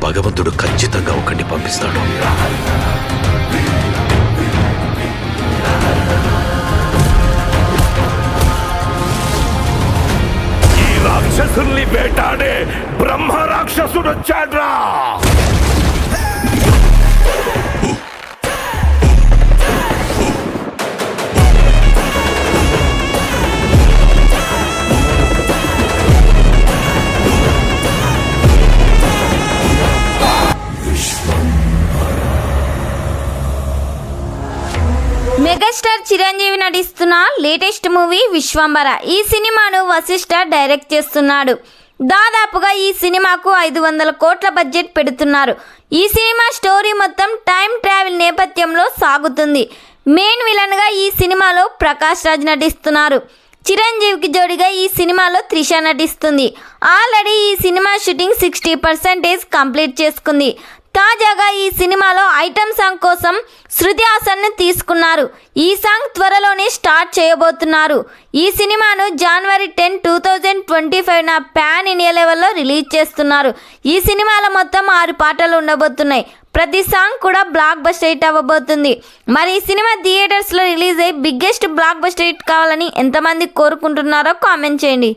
భగవంతుడు ఖచ్చితంగా ఒకరిని పంపిస్తాడు. ఈ రాక్షసుల్ని వేటాడే బ్రహ్మ రాక్షసుడు వచ్చాడ్రా. మెగాస్టార్ చిరంజీవి నటిస్తున్న లేటెస్ట్ మూవీ విశ్వంబర. ఈ సినిమాను వశిష్ఠ డైరెక్ట్ చేస్తున్నాడు. దాదాపుగా ఈ సినిమాకు 500 కోట్ల బడ్జెట్ పెడుతున్నారు. ఈ సినిమా స్టోరీ మొత్తం టైం ట్రావెల్ నేపథ్యంలో సాగుతుంది. మెయిన్ విలన్గా ఈ సినిమాలో ప్రకాష్ రాజ్ నటిస్తున్నారు. చిరంజీవికి జోడిగా ఈ సినిమాలో త్రిష నటిస్తుంది. ఆల్రెడీ ఈ సినిమా షూటింగ్ 60% కంప్లీట్ చేసుకుంది. తాజాగా ఈ సినిమాలో ఐటమ్ సాంగ్ కోసం శృతి హాసన్ను తీసుకున్నారు. ఈ సాంగ్ త్వరలోనే స్టార్ట్ చేయబోతున్నారు. ఈ సినిమాను జనవరి 10, 2025 పాన్ ఇండియా లెవెల్లో రిలీజ్ చేస్తున్నారు. ఈ సినిమాలో మొత్తం 6 పాటలు ఉండబోతున్నాయి. ప్రతి సాంగ్ కూడా బ్లాక్ బస్టర్ హిట్ అవ్వబోతుంది. మరి ఈ సినిమా థియేటర్స్లో రిలీజ్ అయ్యి బిగ్గెస్ట్ బ్లాక్ బస్టర్ హిట్ కావాలని ఎంతమంది కోరుకుంటున్నారో కామెంట్ చేయండి.